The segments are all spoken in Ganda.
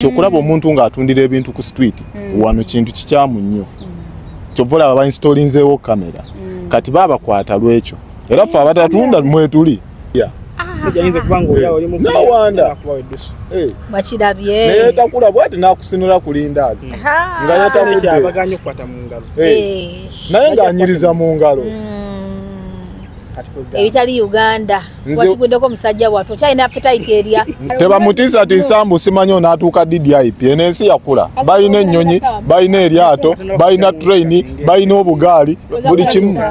Kyokulaba omuntu ng'atundira ebintu ku street wano kintu kikyamu nnyo. Kyovula aba installinzeewo kamera. Kati babakwata lwekyo. Era ffe abatatunda mwetuli. Sijanyinze kubanga oya oli mu nawanda bakirabye naye takula bwati nakusinula kulindaazi nga yatakudde abaganye okukwata mu ngalo naye ng'anyiriza mu ngalo ebitali Uganda wakiguddeko omusajja bwatu kyalina appetite erya tebamutiisatiisa mbu simanyi onaatuuka DDIP ensi yakula balina ennyonyi balina eryato balina traini balina obugaali buli kimu.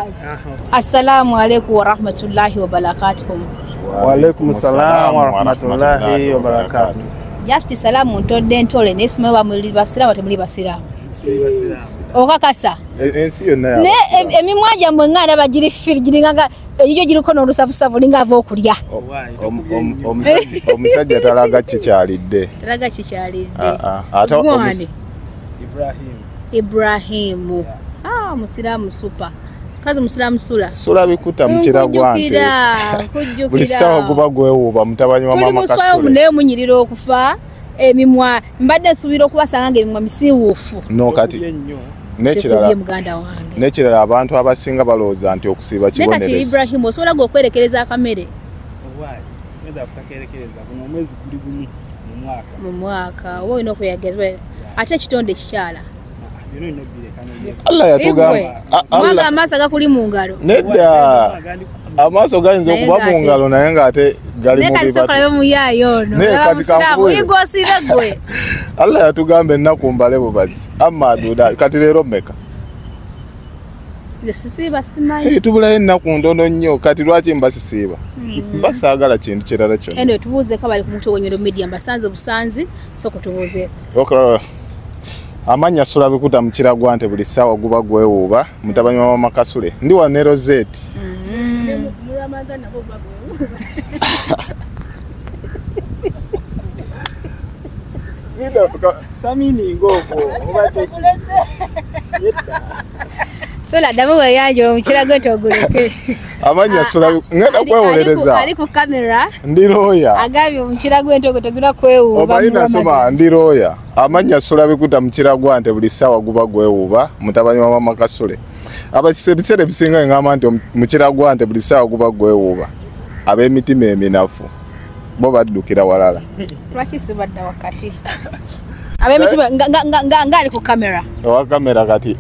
Assalamu alaikum warahmatullahi wabarakatuh. Waalaikum salam wa rahmatullahi wa barakatuh. Just salamu ntodde ntole nesime wa muri basiramu temuli basiramu. Okakasa. Ensi yonna ya. Ne emimwaja mwengana bagiri firi giringa eyo giriko n'olusafusafu linga ava okulya. Omusajja talaga kikyalidde. Talaga kikyalidde. Ate Ibrahim. Musiramu super. Kazi musiramu sula bikuta mukira gwante buli sawa guba gwewuba mutabanyi wa mama kasule tuli muswayo ne munyiriro okufa emimwa mbadde subira okubasanga emimwa misiwufu no kati nekirala abantu abasinga balooza nti okusiba kibonerezo nekati Ibrahim osobola okwerekereza akamere nenda kutakerekereza mu mwezi kuli gumu mu mwaka wo ino kuyagezwe ate kitonde kikyala Allah yatugamba Allah amasa gakuli mu ngalo nedda amaso gayinza okuba mu ngalo naye ng'ate gali mu bibatu Allah yatugamba ennaku mbale bubazi amma aduda kati leero mmeka sisiba simanyi tubulayo ennaku ntono nnyo kati lwaki mbasisiiba basaagala kintu kirala kyonna eno tubuuze kabali ku muto wonyero media mbasanze busanzi soko tubuuze amanya sula bikuta mukira gwante buli sawa guba gwewuba mutabanyi wa mama kasule ndi wa Nero Z samini ngoko obate sola damu yayo mukira gwete oguleke amanya sula ngenda kwewolereza ali ku kamera ndi loya agabye mukira gwete ogotegura kwewuba obalina soma ndi loya amanya sula bikuta mukira gwante buli sawa guba gwewuba mutabanyi wa mama kasule abakisebisere bisinga ngama nti mukira gwante buli sawa guba gwewuba ab'emitima eminafu bo baddukira walala lwaki sibadda wakati ab'emitima ngali ku kamera wa kamera kati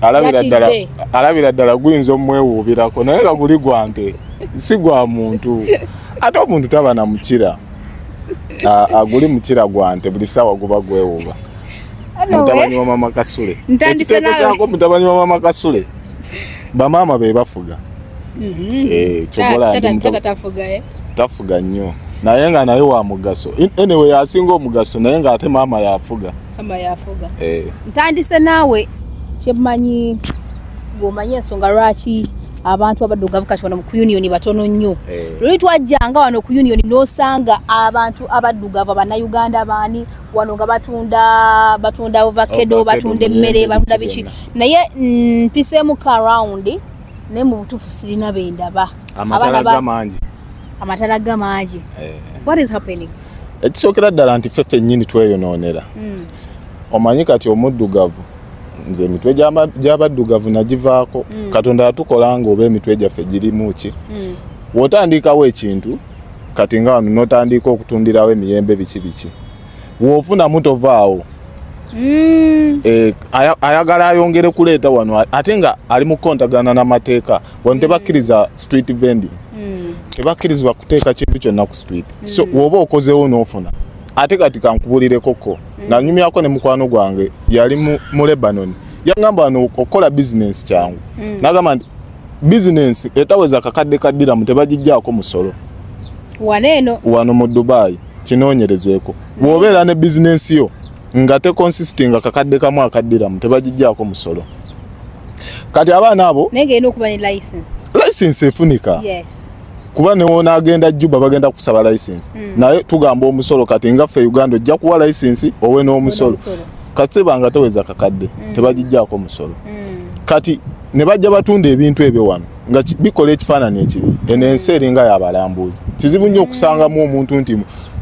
alabira ddala guyinza omwewuubirako naye nga guli gwante si gwa muntu ate omuntu taba na mukira aguli mukira gwante buli sawa guba gwewuuba mutabanyi wa mama kasule ekiteekesaako mutabanyi wa mama kasule bamaama be bafuga tafuga nnyo naye nga naye wa mugaso anyway asinga omugaso naye nga ate maama yafuga ntandise naawe kyemanyi gwomanyi ensonga lwaki abantu abaddugavu kati wano ku union batono nnyo luli twajjanga wano ku union n'osanga abantu abaddugavu abannayuganda baani wano nga batunda ovacado batunda emmere batunda biki naye mpiseemu around naye mu butuufu sirina bendaba amatala gamangi what is happening ekisookera ddala nti ffe nnyini tweyonoonera omanyi kati omuddugavu nze emitwe gy'abaddugavu nagivaako katonda yatukola nga oba emitwe gyaffe girimu ki w'otandikawo ekintu kati nga wano n'otandika okutundirawo emiyembe biki w'ofunamu tovaawo ayagala ayongere kuleeta wano ate nga ali mu kontagana n'amateeka wano tebakkiriza street vending tebakkirizibwa kuteeka kintu kyonna ku street so woba okozeewo n'ofuna ate kati kankubulireko nanyumyako ne mukwano gwange yali mu Lebanon yangamba wano okukola bizinensi kyangu nagamba nti bizinensi etaweza kakadde kaddiramu tebagijjaako musolo wano mu Dubai kinoonyerezeeko bw'obeera ne bizinensi yo nga tekonsistinga kakadde kamu akaddiramu tebagijjaako musolo kati abaana abo negenda okuba ne license efunika kuba newoona agenda Juba bagenda kusaba license naye tugamba omusolo kati nga ffe Uganda ojja kuwa license owe n'omusolo kati banga teweza kakadde tebagijjaako musolo kati ne bajja batunda ebintu ebyo wano nga bikola ekifaananyi ekibi eno ensi eringa y'abalambuuzi kizibu nnyo okusangamu omuntu nti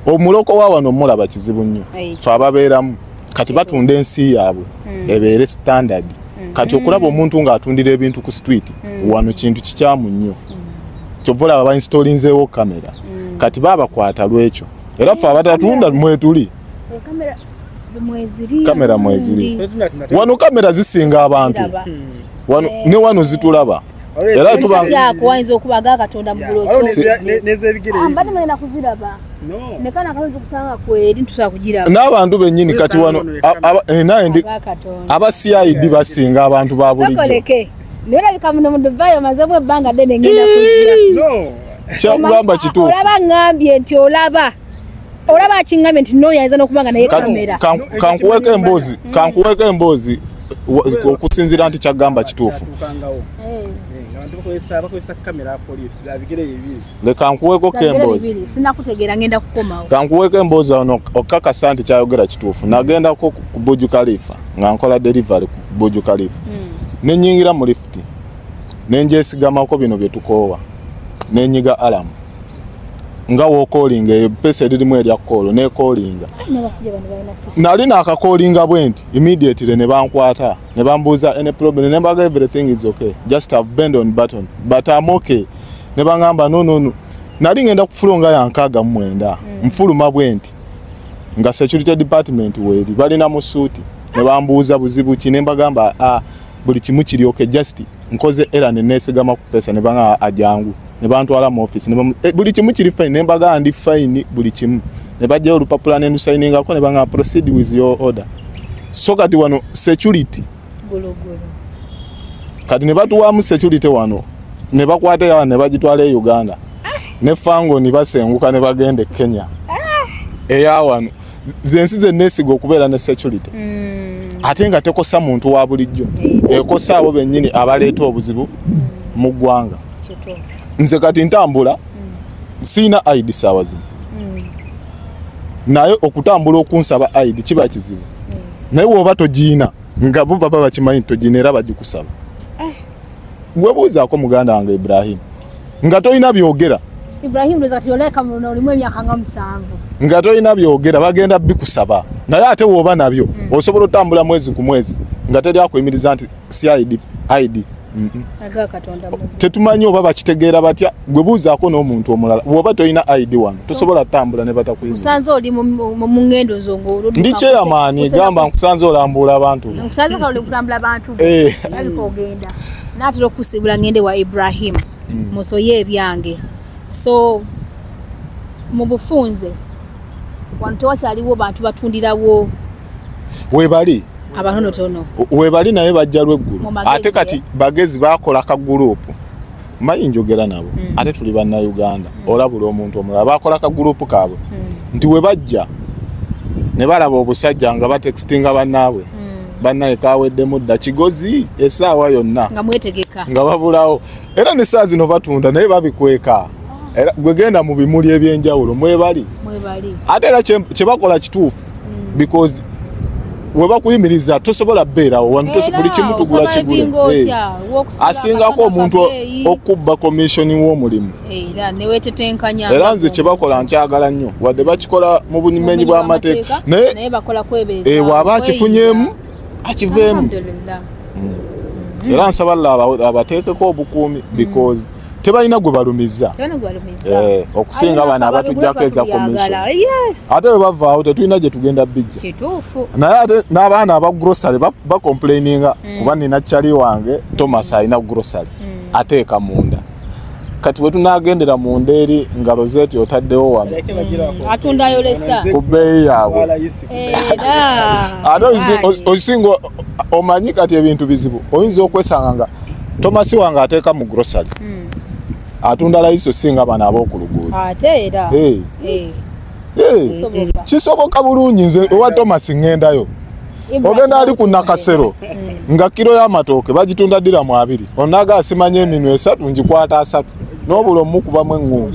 omuloko wa wano mulaba kizibu nnyo ffe ababeeramu kati batunda ensi yaabwe ebeere standard kati okulaba omuntu ng'atundira ebintu ku street wano kintu kikyamu nnyo kyova olaba bainstolinzeewo kamera kati baabakwata lwekyo era ffe abatatunda mwetuli kamera mweziri wano kamera zisinga abantu ne wano zitulaba era wayinza okubaga Katonda mu bulooto kuziraba nekana kawinza okusanga kweri ntusobola kugiraba n'abantu bennyini kati wano naye ndi aba CID basinga abantu ba bulijjo nerabika muno mu Dubai mazabwe ebbanga ddene ngenda kujira kyakugamba kituufu olaba ngambye nti olaba kingambye nti no yayinza n'okubanga naye kamera kankuweeka emboozi okusinziira nti kyagamba kituufu kankuweeko kemboozi sinakutegeera ngenda kukomawo kankuweeko emboozi ono okakasa nti kyayogera kituufu nagendako ku Burj Khalifa nga nkola delivery ku Burj Khalifa nenyingira mu lift nenjesigamako bino bye tukoowa nenyiga alarm nga wokoolinga epesa eririmu erya koolo nekoolinga nali naakakoolinga bwenti immediately ne bankwata ne bambuuza any problem ne mbaga everything is okay just have bend on button but I'm okay ne bangamba no nali ngenda kufulunga yankaaga mu mwenda nfuluma bwenti nga security department weeri balina mu suuti ne bambuuza buzibu ki ne mbagamba buli kimu kiri okay just nkoze era ne neesigama ku pesa ne banga ajangu ne bantwala mu office ne buli kimu kiri fine ne mbaga ndi fine buli kimu ne bajja olupapula ne signing ako ne banga proceed with your order so kati wano security golo kati ne batuwamu security wano ne bakwata yawa ne bagitwala e Uganda ne fango ni basenguka ne bagende Kenya eya wano zensi zenesiga okubeera ne security ate nga tekosa muntu wa bulijjo ekosa abo bennyini abaleeta obuzibu mu ggwanga nze kati ntambula siina ID saawa zino naye okutambula okunsaba ID kiba kizibu naye woba togiina nga bo baba bakimanyi togiina era bagikusaba gwe buuzaako muganda wange Ibrahim nga toyina byogera Ibrahim lezati oleka muno olimu emyaka nga 7 nga toyina byogera bagenda bikusaba naye ate woba nabyo osobola otambula mwezi ku mwezi nga teri akuyimiriza nti CID ID aga Katonda mu tetumanyi oba bakitegeera batya gwe buuzaako n'omuntu omulala woba toyina ID wano tosobola tambula ne batakuyimiriza kusanze oli mu ngendo zongo ndi chairman gamba nkusanze olambula abantu nkusanze ka oli kutambula abantu aliko ogenda natero kusibula ngende wa Ibrahim musoye ebyange so mu bufunze wantu wakyaliwo bantu batundirawo webali abatonotono webali naye bajja lweggulu ate kati bagezi bakola ka group mayi njogera nabo ate tuli banna Uganda olabula omuntu omulala bakola ka group kaabwe nti webajja ne balaba obusajja nga batextinga bannaabwe bannaye kaweddemu dda kigozi essaawa yonna nga mwetegeka nga babulawo era ne saa zino batunda naye babikweka era gwegenda mu bimuli ebyenjawulo mwebali ate era kye bakola kituufu because we bakuyimiriza tosobola bbeerawo wano buli kimu tugula kigule asingako omuntu okubba commission w'omulimu era nze kye bakola nkyagala nnyo wadde bakikola mu bumenyi bw'amateeka naye bw'aba akifunyeemu akiveemu era nsaba abateekeko obukuumi because tebalina gwe balumiza okusinga abana abatujjako eza commission ate we bavaawo tetulina gye tugenda bijja naye ate n'abaana aba grocery bacomplaininga kuba nina kyali wange Thomas alina grocery ateeka munda kati we tunagendera munda eri nga Rosette otaddewo wano atundayo lesa ku bbeeyi yaabwe ate osinga omanyi kati ebintu bizibu oyinza okwesanga nga Thomas wange ateeka mu grocery atunda laiso singa bana ab'okuluguudo ate era kisoboka bulungi nze owa Thomas ngendayo ogenda ali ku Nakasero nga kilo y'amatooke bagitunda diramu 2 onaga asimanye eminwe 3 ngikwata 3 n'obulo mukubamu engungu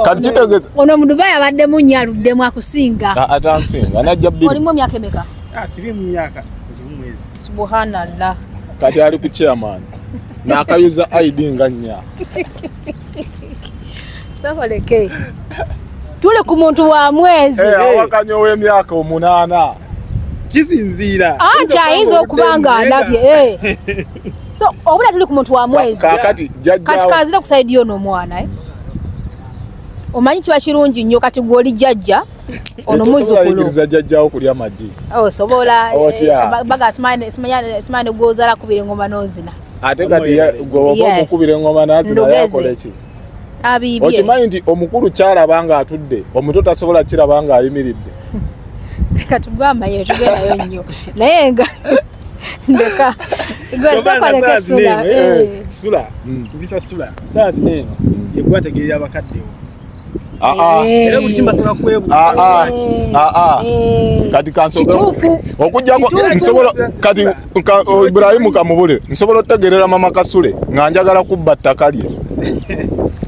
kati kitegeeza ono mu Dubai abadde munyaluddemu akusinga atansinga najja bbiri olimu myaka emeka siri mu myaka subhanallah kati ali ku chairman n'akayuza ID nga nnya sabaleke tuli ku muntu wa mwezi awakanyowa emyaka 8 kisinziira ayinza okubanga alabye so obula tuli ku muntu wa mwezi kati kazira ku side yono omwana omanyi kiba kirungi nnyo kati gwoli jjajja ono muzzukulu jjajjawo kulya magi osobola baga simanye gwozala kubira engoma n'ozina ate kati gwe okubira engoma n'azina yakola ki abibye okimanyi nti omukulu kyalabanga atudde omuto tasobola kirabanga ayimiridde kati bwamaye tugendayo nnyo naye nga ndeka gwesakoleke sula kubisa sula saa zineno yegwategeera abakaddewo era buli kimbasaba kwebuuza kati kansobe okujjako nsobola kati Ibrahimu kamubule nsobola otegerera mama Kasule nga njagala kubba ttaka lye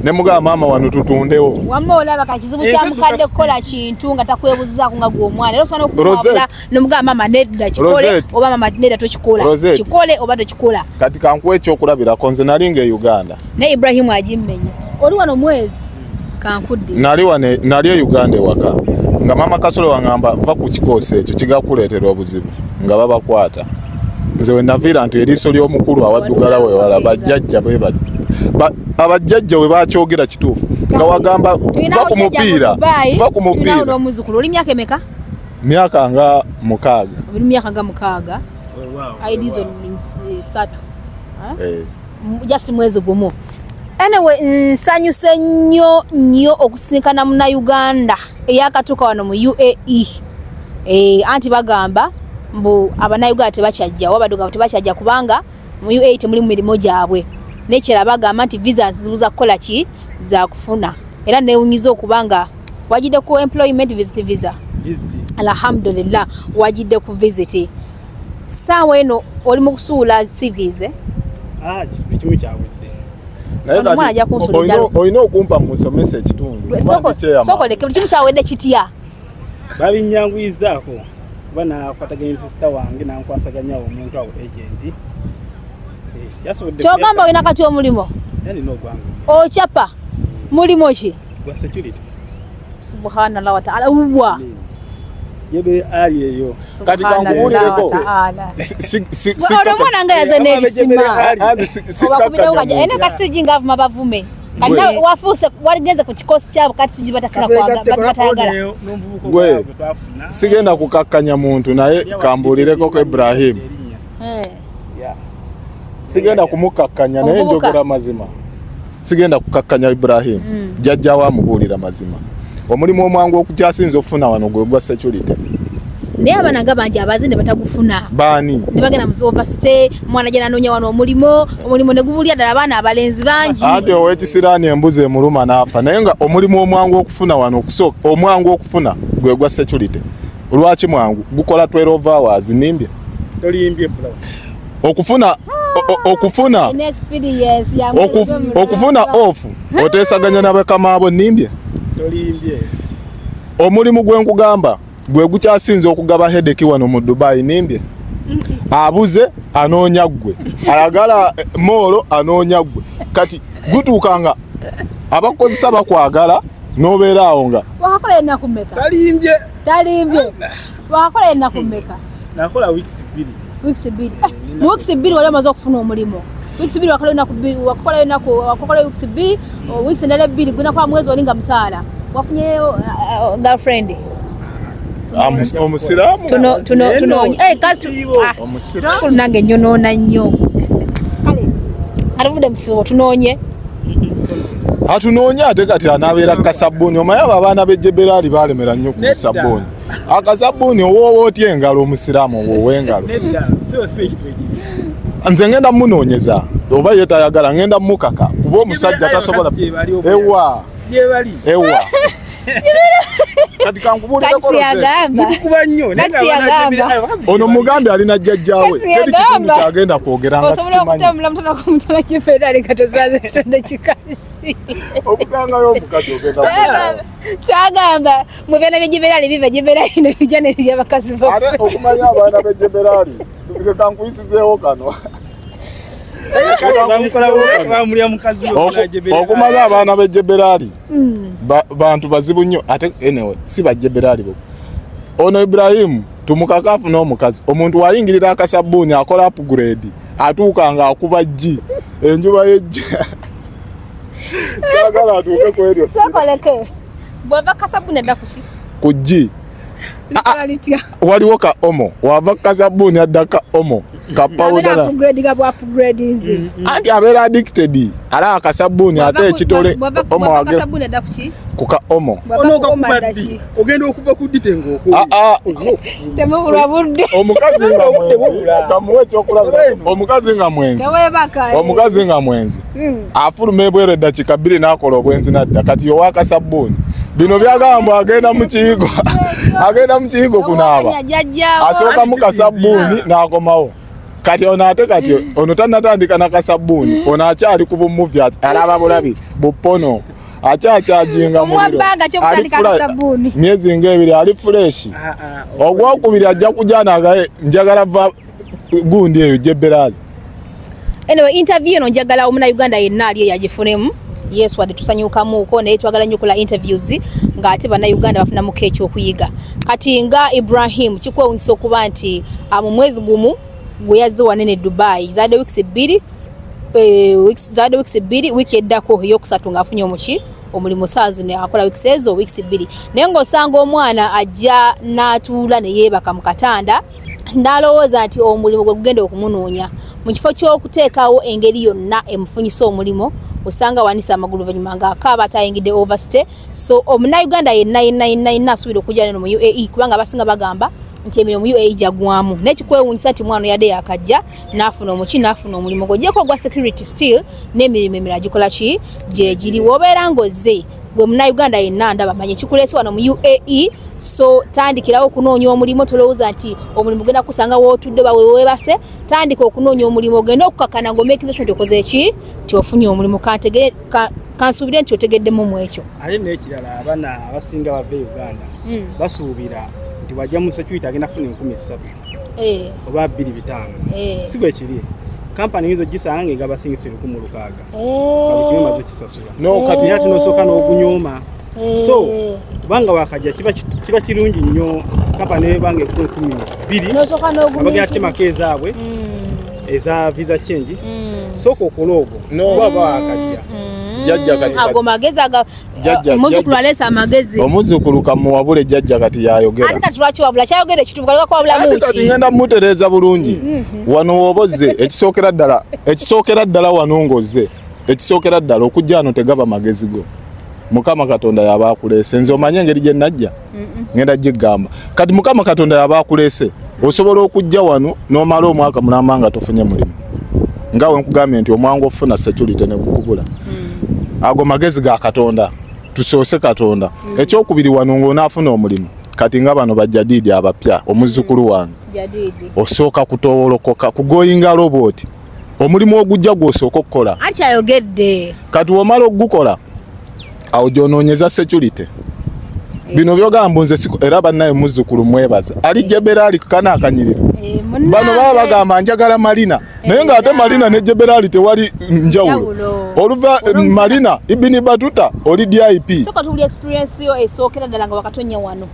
ne mugamba maama wano tutundewo wamma olaba kakizibu kya mukadde kukola kintu nga takwebuzizaako nga gw'omwana era osobola okumwabula nomugamba maama nedda kikole oba maama nedda tokikola kikole oba tokikola kati kankuwa ekyokulabirako nze nali nga e Uganda ne Ibrahimu agimmenye oli wano mwezi kankudde nali e Uganda ewaka nga maama Kasule wangamba va ku kikoose ekyo kigakuleetera obuzibu nga babakwata nze we naviira nti eriiso ly'omukulu awaddugala wewala bajjajja abajjajja we bakyogera kituufu nga wagamba va ku mupiira oli myaka emeka? myaka nga 6 oli myaka nga 6 aidizo 3 just mwezi gumu anyway nsanyuse nnyo okusinkana Munnayuganda eyakatuuka wano mu UAE anti bagamba mbu Abannayuganda tebakyajja Abaddugavu tebakyajja kubanga mu UAE temuli mirimu gyabwe nekira bagamba nti visa zibuza kukola ki za kufuna era neewunyiza okubanga wajidde ku employment visa alhamdulillah wajidde ku visit saawa eno oli mu kusuula CVs kimu kyawedde olina okumpa musomesa ekitundu sokoleke buli kimu kyawedde kitya babinyanguyizaako kuba nakwataganya sista wange nankwasaganya omuntu awo agenti kyogamba olina kati omulimo okyapa mulimo ki subhanallah wa ta'ala uwa yebe ali eyo kati kanguulireko omwana nga yaze n'ebisima obakubira ukaja ena kati sijinga avuma bavume kana wafuuse waligenze ku kikosi kyabo kati sijji batasinga kwagala gwe sigenda kukakkanya muntu naye kambuulireko ko Ibrahim sigenda kumukakkanya naye njogera mazima sigenda kukakkanya Ibrahim jjajja wa mubuulira mazima omulimu omwangu okukyasinza ofuna wano gwe gwa security naye abana gabanja abazinde batagufuna baani ne bagenda mu overstay mwana jana nonya wano omulimo ne gubulya ddala abaana abalenzi bangi ate owekisiraani embuzi emuluma n'afa naye nga omulimu omwangu okufuna wano okusooka omwangu okufuna gwe gwa security olwaki mwangu gukola 12 hours nimbye tolimbye bro okufuna off oteesaganya n'abakamaabo nimbye tolimbye omulimu gwenkugamba gwe gukyasinze okugaba hedeki wano mu Dubai nimbye abuze anoonya ggwe ayagala moolo anoonya ggwe kati gutuukanga abakozesa bakwagala n'obeera awo nga wakakola ennaku mmeka talimbye wakakola ennaku mmeka nakola weeks 2 mu weeks 2 wali amaze okufuna omulimu weeks 2 wakola weeks 2 weeks endala 2 guna kwa mwezi olinga musaala wafunye girlfriend omusiraamu tunonye kasi omusiraamu nange nyonoona nnyo atuvudde mu kisobo tunonye atunoonya ate kati anaabeera kasabbuuni omanyi abo abaana b'ejjeberaali baalemera nnyo ku sabbuuni akasabbuuni owoowa otya engalo omusiraamu owoowa engalo nze ngenda munoonyeza oba ye tayagala ngenda mukaka kuba omusajja tasobola ewa kati kankubuulireko ono mugambe alina jjajjaawe teri kitundu kyagenda kwogera nga sikimanyi okusangayo omukati kyagamba mu byana by'ejjeberaali biva ejjeberaali nebijja nebijja bakazi ate okumanya abaana b'ejjeberaali kankuyisizeewo kano Okumaga abaana b'ejjeberali bantu bazibu nnyo ate anyway si bajjeberali bo. Ono Ibrahim tumukakafu n'omukazi omuntu wayingirira akasabbuuni akola upgrade atuuka nga akuba G enjuba yejja sagala atuuke ku eryo sokoleke bwava kasabbuuni adda kuki ku G waliwo ka omo wava kasabbuuni adda ka omo ka powder anti abeera addicted ala akasabbuuni ate ekitole omo wage kuka omo ogenda okuva ku ditengo temubulwa budde omukazi nga mwenzi kamuwe ekyokulaba omukazi nga mwenzi afuluma ebwero eddakiika 2 n'akola obwenzi nadda kati yowa akasabbuuni bino byagamba agenda mu kiyigo kunaaba asooka mu kasabbuuni n'akomawo kati ono ate kati ono tannatandika na kasabbuuni ono akyali ku bumuvi alaba bulabi bupono akyajinga muliro myezi ng'ebiri ali fuleshi ogwokubiri ajja kujanagaye njagala va gundi eyo jebberali. Anyway, interview eno njagala omuna Uganda yenna ali yagifunemu. Yes, wadde tusanyukamuuko naye twagala nnyo kola interviews ng'ate bannayuganda bafunamu keeki okuyiga. Kati nga Ibrahim kikwewunyisa okuba nti mu mwezi gumu gwe yazze wanene Dubai zaade weeks 2 wiki eddako eyokusatu ng'afunye omulimu saazi ne akola weeks ezo weeks 2 naye ng'osanga omwana ajja n'atuula ne yeebaka mu katanda n'alowooza nti omulimu gwe gugenda okumunoonya mu kifo ky'okuteekawo engeri yonna emufunyisa omulimo osanga wanisa amagulu oluvannyuma ng'akaaba atayingidde overstay. So omunnayuganda yenna asuubira okujja neno mu UAE kubanga abasinga bagamba nti emirimu mu UAE jagwamu n'ekikwewuunyisa nti mwana yadde yakajja n'afuna omulimu gw'ogyeko ogwa security still n'emirimu emirala gikola ki gye giri w'obeera ng'ozze gwe munnayuganda yenna ndaba manye kikuleese wano mu UAE. So tandikirawo okunoonya omulimu tolowooza nti omulimu genda kusanga wootudde bawe weebase tandika okunoonya omulimu ogenda okukakana ng'omeekiza nti okoze ki kyofunye omulimu kansuubire nti otegeddemu mu ekyo. Ate n'ekirala abaana abasinga bava e Uganda basuubira nti wajja mu security agenda funa 13,000 oba 2,500 si bwe kiri kampani hizo gisanga ng'egaba singise 1,600 babikime mazo kisasula kati ate n'osooka n'ogunyooma. So banga wakajja kiba kirungi nnyo kampani bange 12 n'osooka n'ogunyooma abagenda temaka ezaabwe eza visa change sooka okola ogwo baba wakajja jajja kati ago magezi aga omuzukulu alesa amagezi omuzukulu kamuwabule jajja kati yayogera ate kati lwaki wabula kyayogera ekitubuka kwa bulamu kati ngenda mutereza bulungi wano wobozze ekisookera ddala wano ngozze ekisookera ddala okujja ano tegaba magezi go Mukama Katonda yabakulese nze omanye engeri gye najja ngenda gigamba kati Mukama Katonda yabakulese osobola okujja wano n'omala omwaka mulamba nga tofunye mulimu ngawe nkugambye nti omwangu ofuna security ne kukubula ago magezi ga Katonda tusoose Katonda ekyokubiri wano ng'onaafuna omulimu kati nga bano bajjadidi abapya omuzukulu wange osooka kutowolokoka kugoyinga roboti omulimu ogujja gw'osooka okukola akyayogedde kati womala okugukola awo gyonoonyeza security bino byogamba nze siko era bannaye muzzukulu mwebaza ali Jebberali kana akanyiriro bano baba bagamba njagala Marina naye ng'ate Marina ne Jebberali tewali njawulo oluva Marina Ibini Batuta oli DIP soko tuli experience yo esookera ddala nga wakatonya wano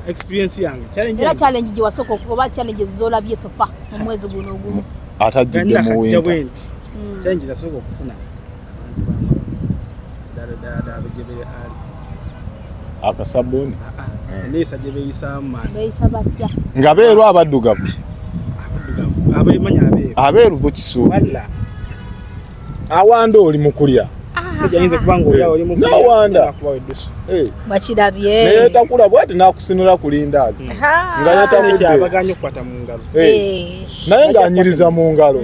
experience yange challenge gye wasoko okuba challenges zolabye sofa mu mwezi guno ogumu atajjidde mu winter challenge zasoko okufuna akasabuni nesa je beyisama batya nga beeru abaddugavu abayimanya abeeru bukisu awanda oli mukulya sijayinze kubanga oli oli mukulya nawanda bakirabye naye takula bwati nakusinula kulindazi nga yatamudde abaganyo kwata mu ngalo naye nga anyiriza mu ngalo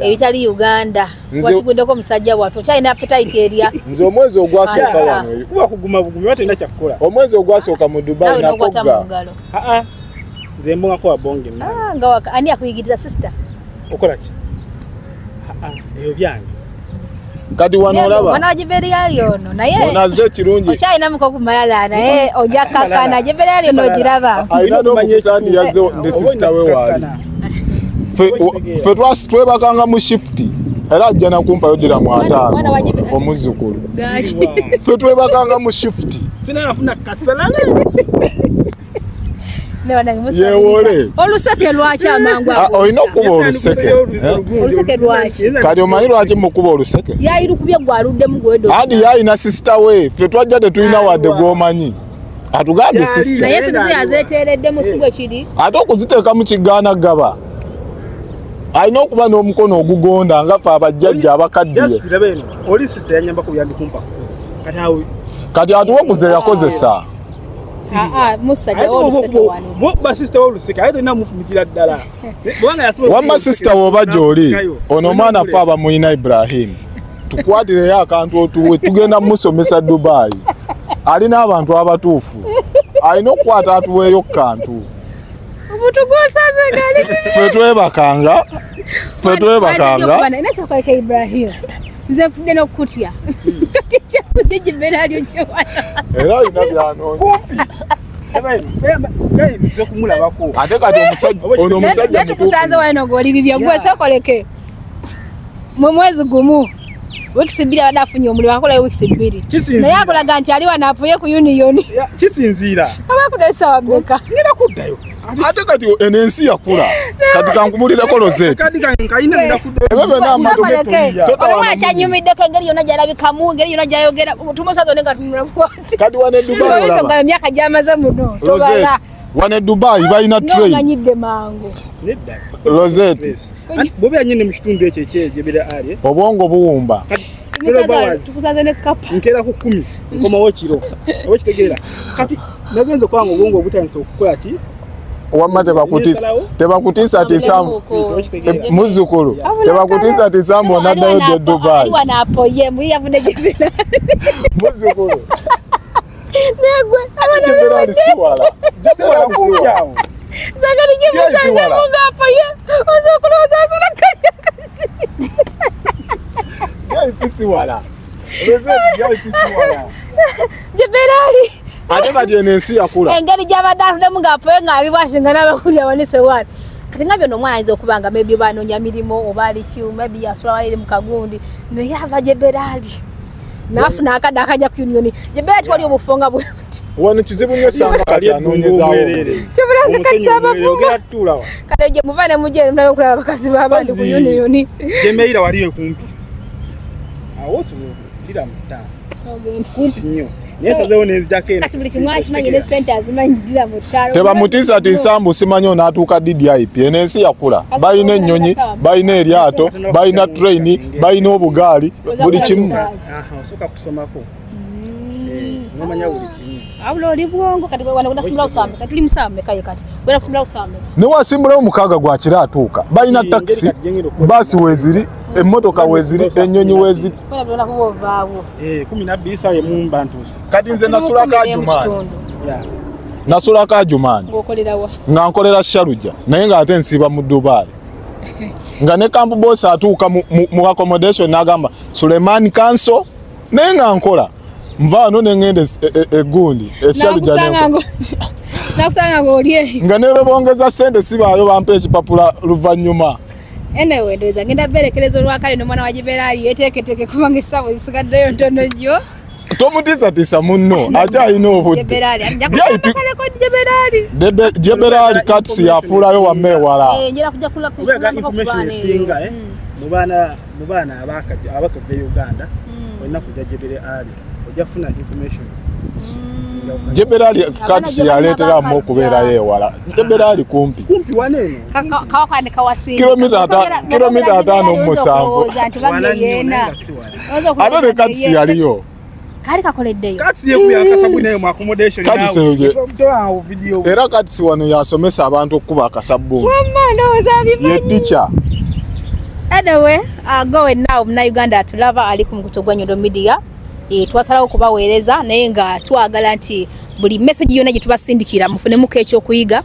ebitali Uganda wakiguddeko omusajja bwatwo kyalina appetite erya nze omwezi ogwasooka wano kuba kuguma bugumi watenda kyakukola omwezi ogwasooka mu Dubai nakogga nze mbonga kwa bonge nga waka ani akuyigiriza sister okola ki eyo byange kati wano olaba wana Jebberali ono naye onaze kirungi okyalina muko kumalala naye ojakakana Jebberali ono giraba alina n'omukisandi yazze ne sister we wali Fe twebakanga mu shift era ajja nakumpa yodira mu 5 omuzukulu fe twebakanga mu shift fina afuna kasalane yewole oluseke lwaki amangu olina okuba oluseke oluseke lwaki kati omanyi lwaki mukuba oluseke yayirukubye gwaluddemu gwedo andi yayina sister we fe twajja tetulina wadde gwomanyi atugambye sister naye sinzi yazeeteereddemu si bwe kiri ate okuziteeka mu kigaana gaba alina okuba n'omukono ogugonda nga fe abajjajja abakaddiye oli sister yanyamba ku byandikumpa kati atuwa okuze yakozesa musajja oluseke wano bo sister oluseke ayito na mufumikira ddala wamma sister woba gy'oli ono omwana fe abamuyina Ibrahim tukwatireyo akantu otuwe tugenda musomesa Dubai alina abantu abatuufu alina okukwata atuweeyo kantu fe twebakanga inasa kwaleka Ibrahim nze kudde n'okutya kati kyafudde Jebera alyo kyowana era alina byanoonye ate kati ono omusajja tukusanze wano ng'oli bibyo gwe sookoleke mu mwezi gumu weeks 2 abadde afunye omulimu akola weeks 2 naye akolaga nti ali wano apuye ku union kisinziira abakudde sawa mmeka ngenda kuddayo ate kati ensi yakula kati kankumulireko Rosette olumwana kyanyumiddeko engeri yonna gyalabikamu engeri yonna gyayogera tumusaza one nga tumulakwati kati wane Dubai olaba emyaka gyamaze muno tobala wane Dubai balina train nganyidde mangu Rosette bobe anyine mu kitundu ekyo Jebera ali obwongo buwumba tukusanze ne kapa nkera ku 10 nkomawo kiro obakitegeera kati nagenze kwangu obwongo obutandise okukola ki wamma tebakutiisa tisambu muzzukulu tebakutiisa tisambu onaddayo de Dubai muzzukulu negwe Jebera alisiwala sagani gyemusanze munga apoye muzzukulu ozasula kanyakasi yaipisiwala Jebera ali ate kati ensi yakula engeri gy'abadde atuddemu ng'apoye ng'ali bwashinga n'abakuli awanise wano kati nga byonna omwana ayinza okuba nga maybe oba anoonya mirimu oba ali ki maybe yasula waliri mu kagundi naye ava Jebera ali n'afuna akadde akajja ku union Jebera tiwali obufonga bwe buti wano kizibu nnyo sanga kati anoonyezaawo Jebera nze kati sabavuga kati gye muva ne mujja naye okulaba abakazi b'abandi ku union Jebera waliyo kumpi awo sobulira mutaano kumpi nnyo tebamutiisa tisambu simanyi onaatuuka DDIP ensi yakula balina ennyonyi balina eryato balina traini balina obugaali buli kimu osoka kusomako nomanya buli kimu abula oli bwongo kati wana kunasimbula kusambe kati tuli musambe kaye kati gwena kusimbula kusambe ne wasimbulayo mukaaga gwa kira atuuka balina taxi basi weziri emmotoka weziri ennyonyi weziri kwena byona kubovaawo 12 sawa emumba ntuuse kati nze nasulako Ajumaani ng'okolerawa nga nkolera Sharujah naye ng'ate nsiiba mu Dubai nga ne camp boss atuuka mu accommodation n'agamba Suleiman Kanso naye nga nkola nva wano ne ngende egundi Sharujah nakusanga ng'olye nga ne bongeza ssente sibaayo bampa ekipapula luvannyuma anyway ndoza ngenda berekereza olwakale n'omwana wa Jebera ali yeteeketeke kubanga essaawa zisigaddeyo ntono nnyo tomutiisatiisa munno akyalina obudde Jebera ali katisi yafuulayo wamma ewala information esinga mu baana abakadde Uganda olina kujja Jebera ali ojja kufuna information Jebera ali katisi yaleeteramu okubeerayo ewala Jebera ali kumpi waneeno kilomita 5 ate ne katisi yaliyo kali kakoleddeyo katisi yekuyakasabu naye mu accommodation era katisi wano yasomesa abantu okuba akasabu ye teacher anyway going now muna Uganda tulaba ali ku mukutu gwa Nyondo Media twasalawo kubaweereza naye nga twagala nti buli message yonna gye tubasindikira mufunemuko ekyokuyiga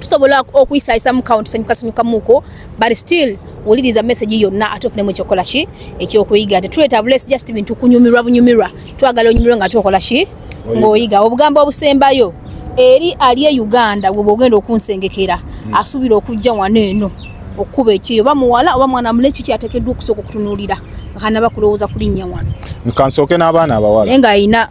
tusobola okuyisayisa mu count sanyuka muko but still wuliriza message yonna ate ofunemu ekyokola ki ekyokuyiga tetuleeta bless just bintu bunyumirwa twagala onyumirwe nga tukola ki ng'oyiga obugambo obusembayo eri ali e Uganda bwe bwogenda okunsengekera asubira okujja wano eno okuba ekiyo bamuwala oba mwana muleki kyatekeddwa okusooka okutunuulira kana bakulowooza kulinnya wano kansooke n'abaana abawala naye ng'alina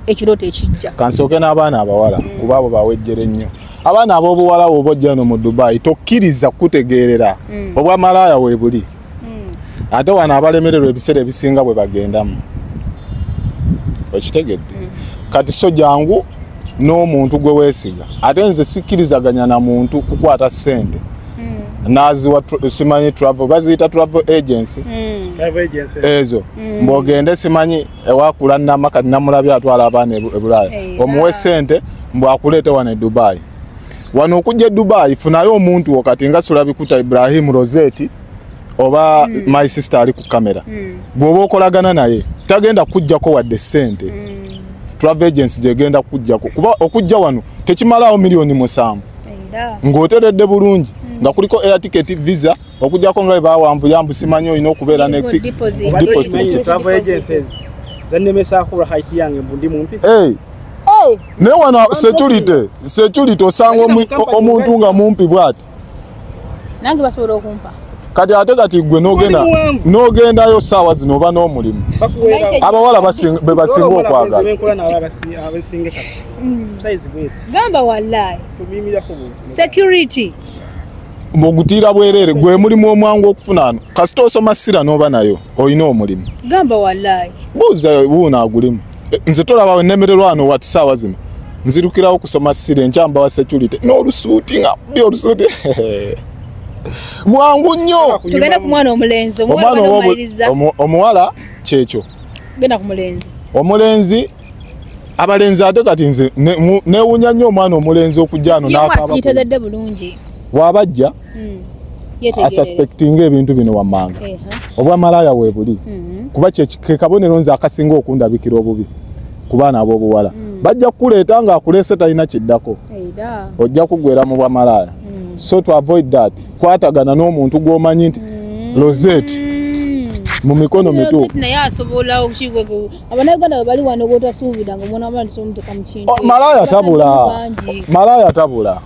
ekirooto ekijja kansooke n'abaana abawala kuba abo bawejjere nnyo abaana ab'obuwala bw'oba ojja eno mu Dubai tokkiriza kutegeerera obwamalaaya we buli ate wano abalemererwa ebiseera ebisinga bwe bagendamu okitegedde kati so jangu n'omuntu gwe weesiga ate nze sikkirizaganya na muntu kukwata ssente naziwa simanyi travel baziyita travel agency ezo mbwogende simanyi ewakula namaka namulabya atwala abaana ebulaaya omuwe ssente mbwakuleete wano e Dubai wano okujja e Dubai funayo omuntu wakati nga sulabikuta Ibrahim Roseti oba my sister ali ku kamera bw'oba okolagana naye tagenda kujjako wadde ssente travel agency gyegenda kujjako kuba okujja wano tekimalaawo miliyoni 7 ng'oteredde bulungi nga kuliko air ticket visa okujjako nga bawambuyambu simanyi olina okubeera ne deposit travel agencies zannemesa akula height yange mbundi mumpi ne wana security osanga omuntu nga mumpi bwati nange basobola okumpa kati ate kati gwe n'ogendayo saawa zino oba n'omulimu abawala be basinga okwagala gamba wallahi security mbogutiira bwerere gwe mulimu omwangu okufuna ano kasita osoma ssira n'oba nayo olina omulimu gamba wallahi buuza buuna agulimu nze tolaba wennemererwa wano wati saawa zino nzirukirawo kusoma ssira enkyamba wa security n'olusuuti nga buli olusuuti mwangu nnyo tugenda ku mwana omulenzi omuwala kyekyo genda ku mulenzi omulenzi abalenzi ate kati nze neewunya nnyo omwana omulenzi okujja ano n'akabayitegedde bulungi wabajja asuspectinga ebintu bino wammanga obwamalaaya we buli kuba ke kabonero nze akasinga okundabikira obubi ku baana ab'obuwala bajja kukuleeta ng'akuleese talina kiddako ojja kugwera mu bwamalaaya so to avoid that kwatagana n'omuntu gw'omanyi nti Rosette mu mikono mituufu naye asobola okukigwego abanayuganda bwe bali wano bwotasuubira nga omwana wamala tisomuteka mu kintu malaaya tabula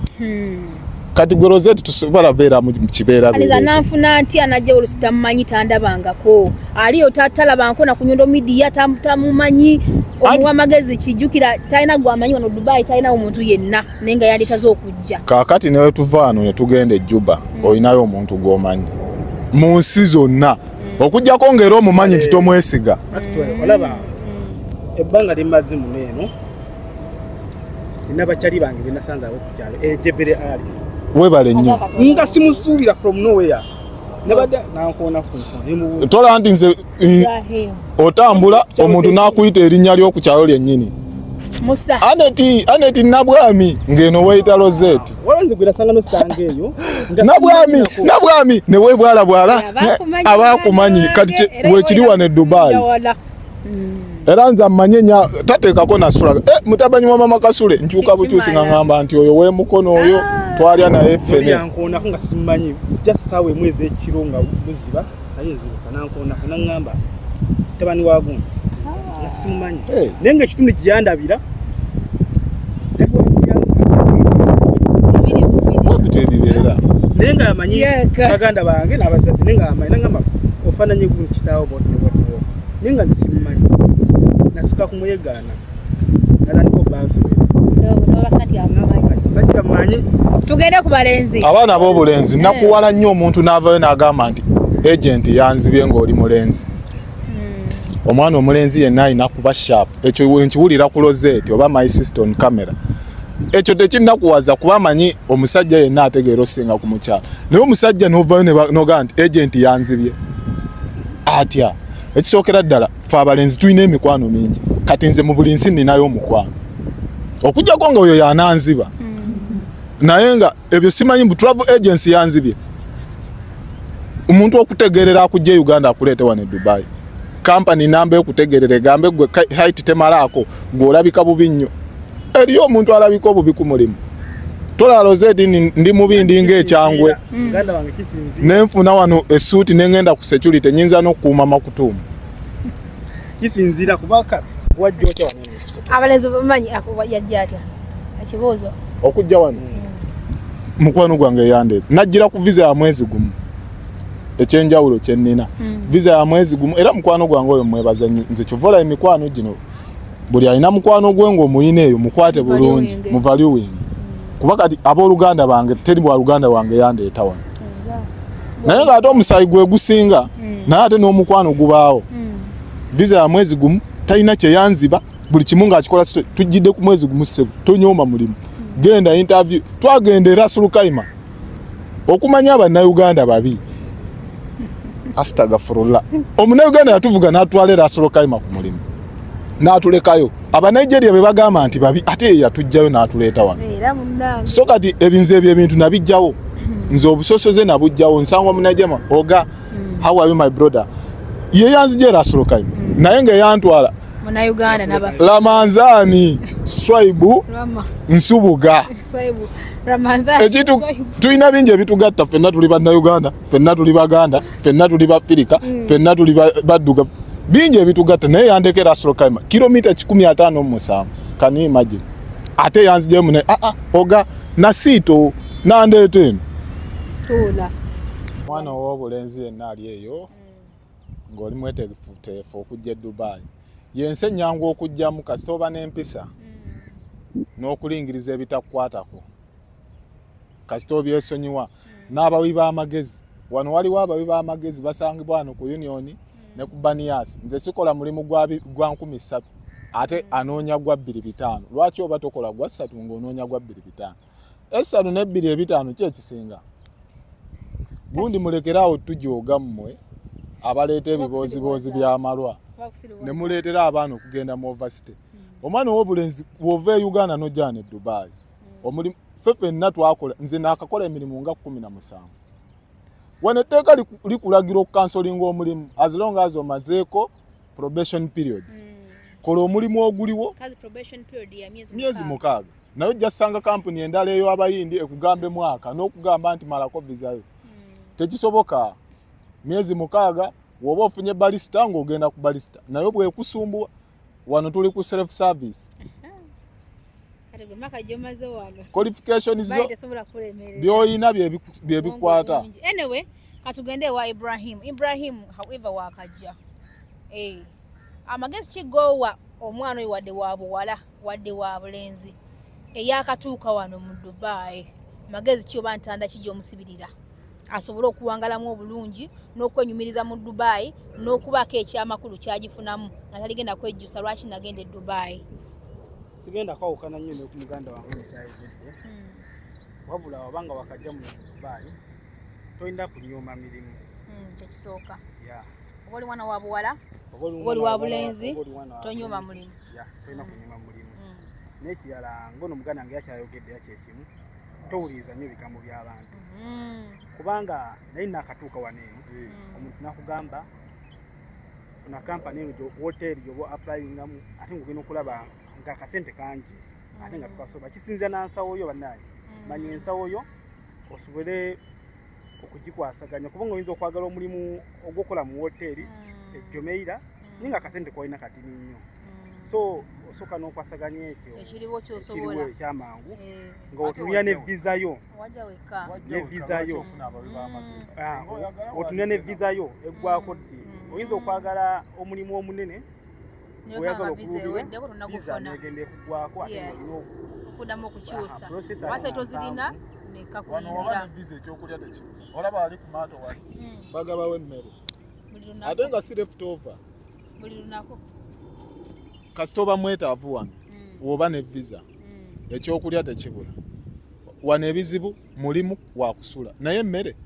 kati gwe Rosette tusobola beera mu kibeera aliza nanfuna nti anajja olusi tamumanyi tandabangako aliyo tatalabangako na kunyondo media tamumanyi omuwa magezi kijjukira talina gwamanyi wano Dubai talina omuntu yenna naye nga yanditaze okujja kaakati newe tuva wano ne tugenda e Juba olinayo omuntu gw'omanyi mu nsi zonna okujjako ng'era omumanyi nti tomwesiga olaba ebbanga limazzi muno eno nina bakyali bange be nasanze abo ku kyalo ejebere ali webale nnyo nga simusuubira from nowhere nabadde nankoona ku nsonga tola nti nze otambula omuntu n'akuyita erinnya ly'oku kyalo lyennyini Musa Aneti Nabwami ngeno weyita Rosette walanze gwira sanga no sanga eyo Nabwami ne webwala bwala abakumanyi kati wekiri wane Dubai era nza manyenya tateekako na sura mutabanyi wa mama Kasule nkyuka bukyusi ngamba nti oyo we mukono oyo twalya naye ffene yankona nga simanyi just sawe mwezi ekironga buziba ayezo kanankona kunangamba tabani wagunga nasimanyi nenge ekitundu kyandabira ebibera nenga amanyi baganda bange nabazadde nenga amanyi nangamba ofananye gunti kitawo bote nenga nsimanyi nasika kumuyegana nalandiko banso sajja manyi tugende ku balenzi abaana ab'obulenzi nakuwala nnyo omuntu n'avayo n'agamba nti agent yanzibye ng'oli mulenzi omwana omulenzi yenna alina kuba sharp ekyo wenkiwulira ku Rosette oba my sister on camera ekyo tekinakuwaza kuba amanyi omusajja yenna ategeera osinga ku mukyala naye omusajja n'ovayo nogaa nti agent yanzibye atya ekisookera ddala fe abalenzi tulina emikwano mingi kati nze mu buli nsi ninayo omukwano okujjako nga oyo yananziba naye nga ebyo simanyi mbu travel agency yanzibye omuntu okutegeerera akujja e Uganda akuleete wano e Dubai company namba okutegeerera egambe gwe height temalaako ng'olabika bubi nnyo eriyo omuntu alabika obubi ku mulimu tola Rosette ndi mubi ndi ng'ekyangwe nenfuna wano essuuti nengenda ku security nyinza n'okukuuma makutuumu kisinzira kubaka wajja otya wano abalenzi bamanyi yajja atya ekibuuzo okujja wano mukwano gwange yande najira ku visa ya mwezi gumu ekyenjawulo kyennina visa ya mwezi gumu era mukwano gwange oyo mwebaza nze kivola emikwano gino buli alina mukwano gwengo omuyina eyo mukwate bulungi mu valuing kuba kati abooluganda bange teri bwa luganda wange yandeeta wano naye ng'ate omusayi gwe gusinga naye ate n'omukwano gubaawo visa ya mwezi gumu talina kyeyanziba buli kimu ng'akikola tujjidde ku mwezi gumu ssebo tonyooma mulimu genda interview twagenda era Sulukaima okumanya abannayuganda babi astagfirullah omunnayuganda yatuvuga n'atwala era Sulukaima ku mulimu n'atulekayo abanigeria be bagamba nti babi ate yatujjayo n'atuleeta wano so kati ebinze ebintu nabijjawo nze obusosoze nabujjawo nsangwa munajema oga how are you my brother ye yanzije era Sulukaima naye ng'eyantwala Munayuganda n'abasa Lamanzani Swaibu Nsubuga Swaibu Ramadhani ekitu tulina bingi ebitugatta ffenna tuli bannayuganda ffenna tuli baganda ffenna tuli bafirika ffenna tuli badduga bingi ebitugatta naye yandekera Sulukaima kilomita 157 can you imagine ate yanzije mune oga nasito nandete tula mwana w'obulenzi yenna ali eyo ng'oli mwetegefu okujja Dubai yense nyangu okujjamu kasitoba n'empisa n'okulingiriza ebitakwatako kasitoba yesonyiwa n'abawi b'amagezi wano waliwo abawi b'amagezi basangibwa wano ku Union ne ku Banias nze sikola mulimu gwa 13 ate anoonya gwa 25 lwaki oba tokola gwa 3 ng'onoonya gwa 25 esatu ne 25 kye kisinga gundi mulekerawo tujooga mmwe abaleeta ebibozibozi by'amalwa ne muleetera abaana okugenda mu overcity omwana w'obulenzi bw'ova e Uganda n'ojjana e Dubai omulimu ffenna twakola nze naakakola emirimu nga 17 wano etteeka likulagira okukansolinga omulimu as long as omazeeko probation period kola omulimu oguliwo myezi 6 naye ojja ssanga kampuni endala eyo abayindi ekugamba mwaka n'okugamba nti malako vizayo tekisoboka myezi 6 woba ofunye balista ng'ogenda ku balista naye bwekusumbwa wano tuli ku self service qualification zo byoyina byebikwata anyway katugende wa Ibrahim however wakajja amagezi kigowa omwana oyo wadde wa buwala wadde wa bulenzi eyakatuuka wano mu Dubai magezi kyoba ntanda kijja omusibirira asobola okuwangalamu obulungi n'okwenyumiriza mu Dubai n'okubako ekyamakulu kyagifunamu nataligenda kwejjusa lwaki nagenda e Dubai sigenda kwawukana nnyo ne ku muganda wange mukyayogedde wabula wabanga wakajja mu Dubai toyinza kunyooma mirimu tekisooka oba oli mwana wa buwala oba oli wa bulenzi tonyooma mulimu tolina kunyooma mulimu n'ekirala ngono muganda wange yakyayogedde yakyekimu towuliriza nnyo ebigambo by'abantu kubanga naye nakatuuka waneeno omuntu nakugamba funa kampani eno hoteri gyoba applyingamu ate ng'ogenda okulaba nga akasente kangi ate nga tukasoba kisinza nansawo yo bannaye manya ensawo yo osobole okugikwasaganya kubanga oyinza okwagala omulimu ogwokola mu hoteri ejjomeira naye nga akasente koolina katini nnyo so osoka n'okwasaganya ekyo ekiriwo kyosobola ekyamangu ng'otunula ne visa yo otunula ne visa yo eggwako ddi oyinza okwagala omulimu omunene oyagala visa negenda ekugwako okuddamu okukyusa wase tozirina nekakuyingira ekyokulya tekimu olaba ali ku maato wali bagabawo emmere ate nga si left over buli lunako kasitoba mwetaavu wano woba ne visa ekyokulya tekibula wano ebizibu mulimu wakusula naye emmere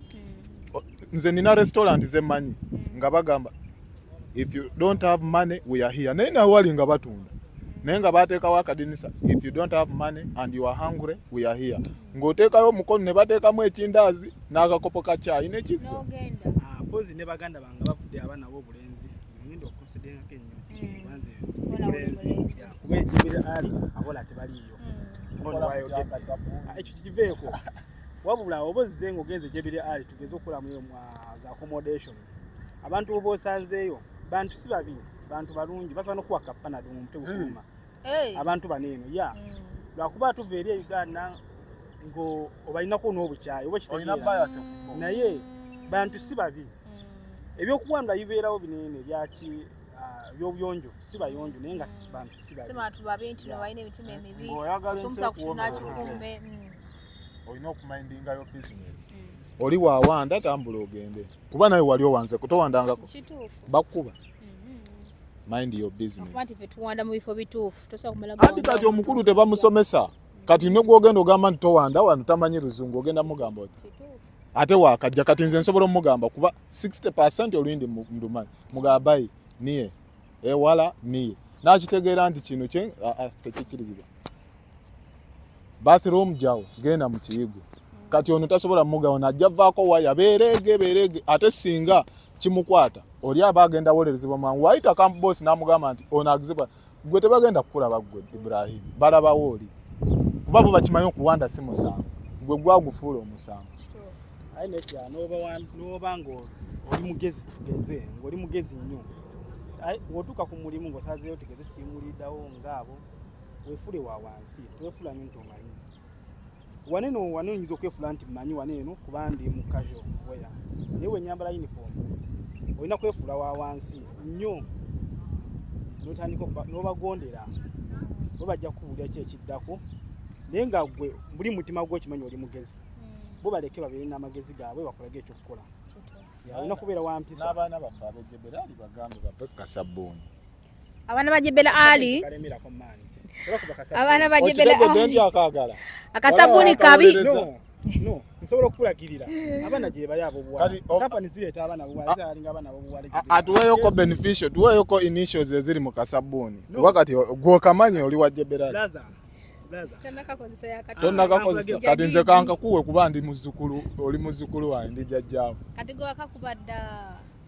nze nina restaurant zemanyi nga bagamba if you don't have money we are here naye nawali nga batunda naye nga bateekawo akadinisa if you don't have money and you are hungry we are here ng'oteekayo omukono ne bateekamu ekindaazi n'akakopo ka caayi nekigwa pozi ne baganda bange bavudde abaana b'obulenzi ngenda okukonsidengako ennyo kuba ejibira ali abola tebaliiyo ekyo kikiveeko wabula oba ozze ng'ogenze ejibira ali tugeze okukolamu za accommodation abantu oba osanzeeyo bantu si babi bantu balungi basobola n'okuwa kapanado mu mutwe gukuluma abantu baneeno lwakuba tuva eri e Uganda ngo obalinako n'obukyayi oba kitegeera naye bantu si babi ebyokuwanda bibeerawo binene byaki byobuyonjo si bayonjo naye nga bantu si babi bantu babi nti balina emitima emibi omusomesa kutunakikumbe olina okumindinga yo business oli wawanda tambula ogende kuba nawe wali owanze kutowandangako bakuba mind your business kwanti fe tuwanda mu bifo bituufu tosa kumala andi kati omukulu tebamusomesa kati ne gwogenda ogamba nti towanda wano tamanyi luzungu ogenda mugamba oti ate wakajja kati nze nsobola omugamba kuba 60% olindi mndumanyi mugabayi niye ewala niye nakitegeera nti kino kye tekikirizibwa bathroom jawo genda mu kiyigo kati ono tasobola mugawo najja vaako waya berege ate singa kimukwata oli abagenda wolerezebwa mangu waita camp boss namugamba nti ono agizibwa gwe tebagenda kukulaba gwe Ibrahim balabawo oli kuba bo bakimanyi okuwanda si musango gwe gwagufuula omusango ainetya noba ngo oli mugezi tugeze ng'oli mugezi nnyo wotuuka ku mulimu ng'osazeeyo tugeze tutimulidawo ngaabo weefule wa wansi teweefula nnyo nti omanyi waneno oyinza okwefula nti mmanyi waneeno kuba ndi mu casual weya naye wenyambala uniform olina kwefula wa wansi nnyo notandika n'obagondera bo bajja kubuulira ki ekiddako naye nga gwe buli mutima gwe okimanyi oli mugezi bo baleke babeere n'amagezi gaabwe bakolage ekyokukola olina kubeera wampisa n'abaana baffe abejjebera ali bagambe bave kasabbuuni abaana bajebera ali abaana bajebera ali akagala akasabbuuni kabi no nsobola okulagirira abaana gye bali abo buwala kampani zireeta abaana buwala alinga abaana buwala atuweyoko beneficial tuweyoko initials eziri mu kasabbuuni kuba kati gw'okamanye oli wajjebera tonnakakozesa kati nze kankakuwe kuba ndi muzzukulu oli muzzukulu wange ndi jjajjaawo kati gwe wakakubadda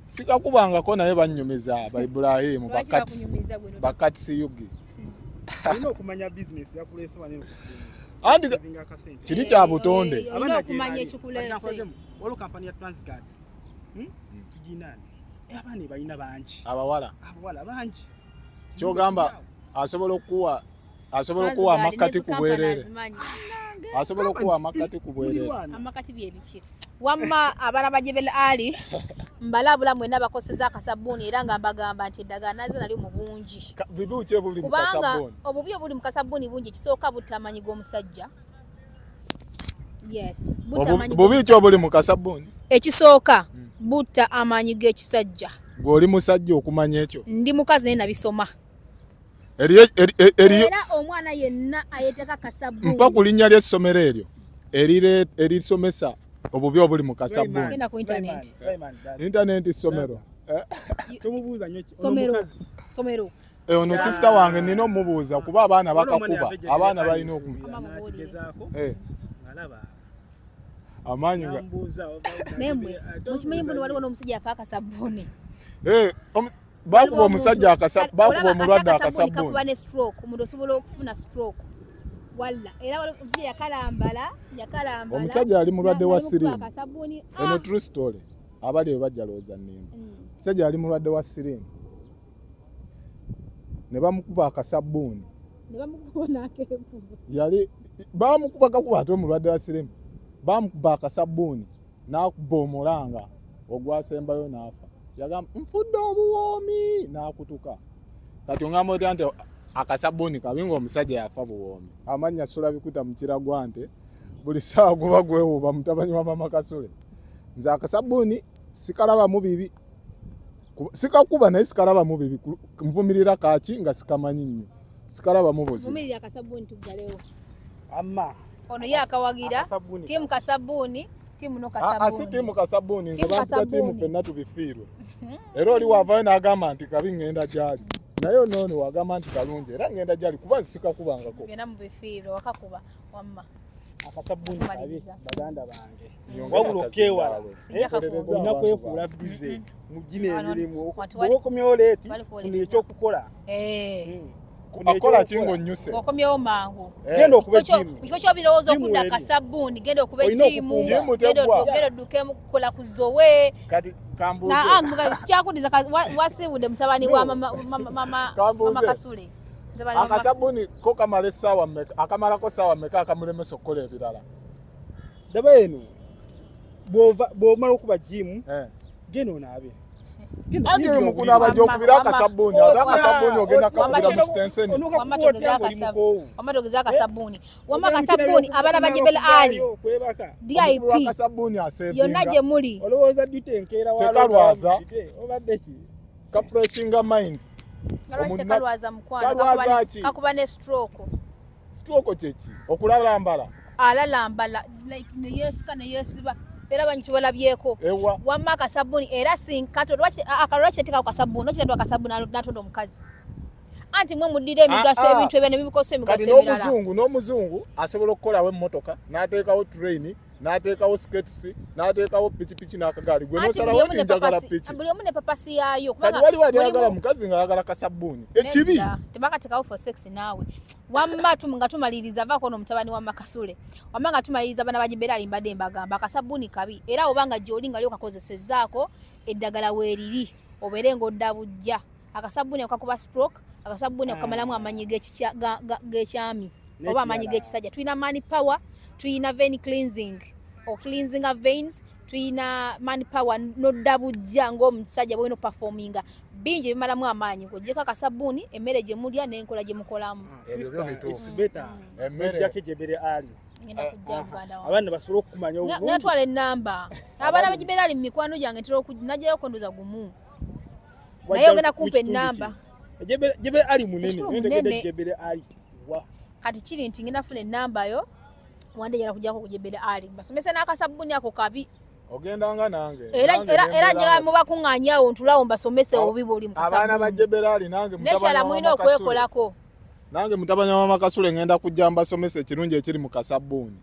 sikakubangako naye bannyumiza ba Ibrahim bakati siyugi olina okumanya bizinesi yakuleese wanene andi kiri kya butonde okumanya ekikuleese waliwo kampani ya Transguard tuginani abaana balina bangi abawala bangi kyogamba asobola okuwa amakati ku bwerere asobola okuwa amakati ku bwerere amakati byebiki wamma abaana bajebera ali mbalabula mwena bakoseza akasabbuuni era nga mbagamba nti eddagala nazo nali mu bungi bibuki ebuli mu kasabbuuni obubyo buli mu kasabbuuni bungi kisooka butamanyi g'omusajja yes bubi obuli mu kasabbuuni ekisooka butta amanyi g'ekisajja gw'oli musajja okumanya ekyo ndi mukazi naye nabisoma era omwana yenna ayeteka kasabbuuni mpa ku linnya ly'essomero eryo erisomesa obubi obuli mu kasabbuuni genda ku internet ssomero tomubuuza nnyo somero ono sister wange nina omubuuza kuba abaana bakakuba abaana balina okugezaako alaba amaanyi nga nemwe mukimanyi mbona waliwo n'omusajja afa akasabbuuni bakuba omusajja bakuba omulwadde akasabbuuni kakuba ne stroke omuntu osobola okufuna stroke walla era omusajja yakalambala omusajja ali mulwadde wa siriimu eno true story abali bajja looza nnimba omusajja ali mulwadde wa siriimu ne bamukuba akasabbuuni yali bamukuba kakuba ate omulwadde wa siriimu bamukuba akasabbuuni n'akuba omulanga ogwasembayo n'afa yagamba nfudde obuwoomi n'akutuka kati ongamba otya nti akasabbuuni kabi ng'omusajja yafa buwoomi amannya Sulabikuta mu Kiragwante buli ssaawa guba gwewuuba mutabani wa mama Kasule nze akasabbuuni sikalabamu bibi sikakuba naye sikalabamu bibi nvumirira kaaki nga sikamanyi nnyo sikalabamu buzi vumirira akasabbuuni tuggalewo amma ono ye akawagira tiimu kasabbuuni tiimu no kasabbuuni asi tiimu kasabbuuni nze bantuga tiimu ffenna tubifiirwe era oli wavayo n'agamba nti kabi ngenda gyali naye onoono wagamba nti kalungi era ngenda gyali kuba nsikakubangako genda mu bifiirwe wakakuba wamma akasabbuuni kabi baganda bange wabula okewala olina kwefuula bize mugina emirimu okomyewo leeti funa ekyokukola akola kingo nnyuse okomyewo mangu genda okuba etiimu mu kifo ky'obirowooza okudda akasabbuuni genda okuba etiimu genda odduke kukola ku zowe kati kambuuze sikyakudiza wasiibudde mutabani wa mama Kasule akasabbuuni ko kamala essaawa mmeka akamalako ssaawa mmeka akamulemesa okukola ebirala daba eno bw'omala okuba gym geno naabe anje mukuna abajo kubira akasabuni akasabuni ogenda kabira mu stenseni wamatogeza akasabuni wama akasabuni abana bajebela ali DIP akasabuni asebe yonna gye muli olowooza ditenkeera tekalwaza obadde ki kafreshinga mind tekalwaza mukwano kakuba ne stroke kyeki okulalambala alalambala like neyesika neyesiba era bantu balabyeko wamma akasabuni era sinkato akalwaki teeka akasabuni okitatu akasabuni natondo omukazi anti mwe muddira emigaso ebintu ebyo nebikosa emigaso ebirala n'omuzungu asobola okukolawo emmotoka n'ateekawo train n'ateekawo skates n'ateekawo pikipiki n'akagaali gwe n'osalawo njagala piki buli omu ne papasi yaayo kati waliwo ayagala mukazi ng'ayagala kasabuni ekibi tebakateekawo for sex naawe wamma nga tumaliriza vaako ono mutabani wa Makasule wamma nga tumaliriza bana bajibera alimbadde mbagamba akasabuni kabi era obanga gy'oli nga lyo kakozesezzaako eddagala weeriri obeere ng'odda bujja akasabuni okakuba stroke akasabuni okamalamu amanyi g'ekyami oba amanyi g'ekisajja tuyina mani power tuyina vein cleansing or cleansing of veins tuyina mani power nodda bujja ng'omusajja bwino performinga bingi bimalamu amaanyi kujjeko akasabuni emmere gye mulya n'enkola gye mukolamu abaana basobola okukumanya obulungi natwala ennamba abaana bajibera ali mu mikwano gyange ntera najjayo kondoza gumu naye ogenda kumpa ennamba jebe ali munene jebere ali kati kiri nti ngenda funa ennamba yo wandejala kujjako kujebere ali basomese n'akasabuni ako kabi ogendanga nange era njagala mubakuŋŋaanyawo ntulawo mbasomese obubi bw'oli mu kasabuni abaana bajebera ali nange neshala mulina okwekolako nange mutabanya wa Makasule ngenda kujja mbasomese ekirungi ekiri mu kasabuni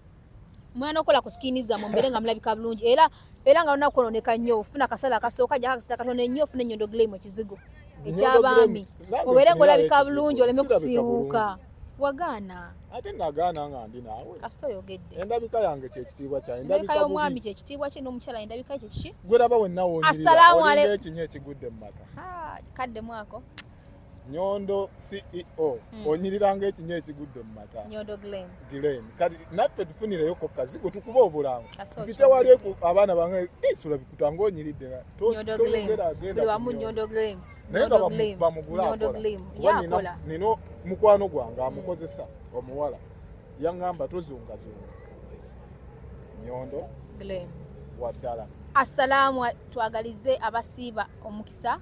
mwana okola ku skini zammwe mbere nga mulabika bulungi era nga olina kwononeka nnyo ofuna akasala akasooka jjako akasala katono ennyo ofuna ennyondo glame ekizigo ekyabaami obeere ng'olabika bulungi oleme kusiibuuka wagaana ate nagaana nga ndi naawe kasita oyogedde endabika yange kyekitiibwa kyange endabika y'omwami kyekitiibwa kye n'omukyala endabika ekyo kiki gweraba wenna Assalamu wonyirira ekinyo ekigudde mu mata kadde mwako Nyondo CEO onyiriranga ekinyo ekigudde mu mata Nyondo Glen kati naffe tufunireyo ko kazigo tukuba obulango mpite wali abaana bange isula bikutanga onyiridde Nyondo Glen buli wamu Nyondo Glen yakola nino mukwano gwange amukozesa omuwala yaŋŋamba tozungazunga Nyondo Glen waddala Assalamu twagalize abasiiba omukisa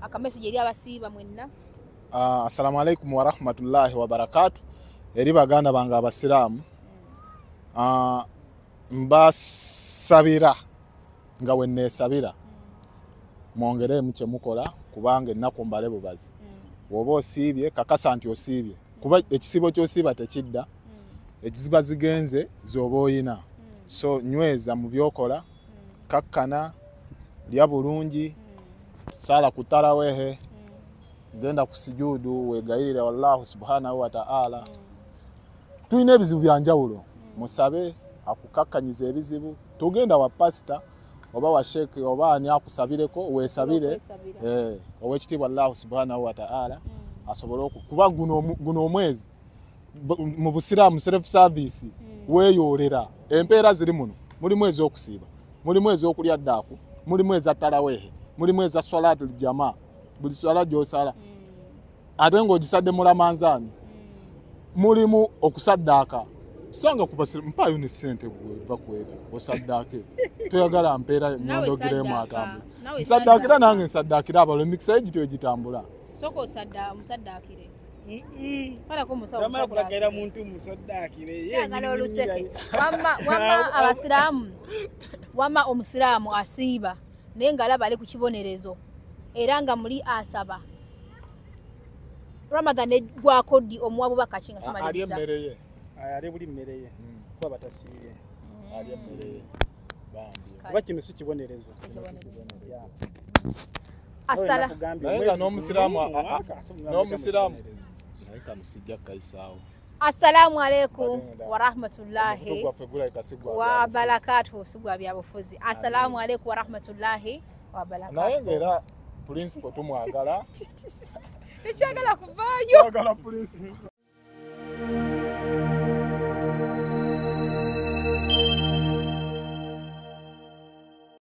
akamesiji eri abasiiba mwenna assalamu alaikum wa rahmatullahi wa barakatuh eri baganda bange abasiraamu mbasabira nga wenneesabira mwongeremu kye mukola kubanga ennaku mbale bubazi woba osiibye kakasa nti osiibye kuba ekisibo ky'osiiba tekidda ekiziba zigenze z'oba oyina so nyweza mu byokola kakkana lya bulungi sala kutarawehe genda ku sujudu wegayirira wallahu subhanahu wa ta'ala tuyina ebizibu byanjawulo musabe akukakkanyiza ebizibu tugenda wa pastor oba wa sheikh oba ani akusabireko weesabire owekitiibwa Allah subhanahu wa ta'ala asobole kuba guno omwezi mu busiraamu self service weeyoolera empeera ziri muno mulimu ez'okusiiba mulimu ez'okulya ddaaku mulimu eza tarawehe mulimu eza salatul jamaa buli swala gy'osala ate ng'ogisadde mulamanzaani mulimu okusaddaaka sanga mpaayo ne ssente bweva kwebyo osaddaake toyagala mpeera Nyondo Glen atambula nsaddaakira nange nsaddaakira abalo emikisa ye gityo egitambula soko musaddaakire kulagera muntu musaddaakire kyagala oluseke wamma abasiraamu wamma omusiraamu asiiba naye ng'alaba ali ku kibonerezo era nga muli asaba Ramadan egwako ddi omuwa bubaka ki nga tumaliriza ali buli mmere ye kuba batasiibye ali emmere ye bambi kuba kino si kibonerezo asala naye nga n'omusiraamu naye kamusijja kaisaawo assalamu alaikum wa rahmatullahi wa barakatuh sigwa byabufuzi assalamu alaikum wa rahmatullahi wa barakatuh naye ng'era principal tumwagala ekyagala kuvaayo agala principal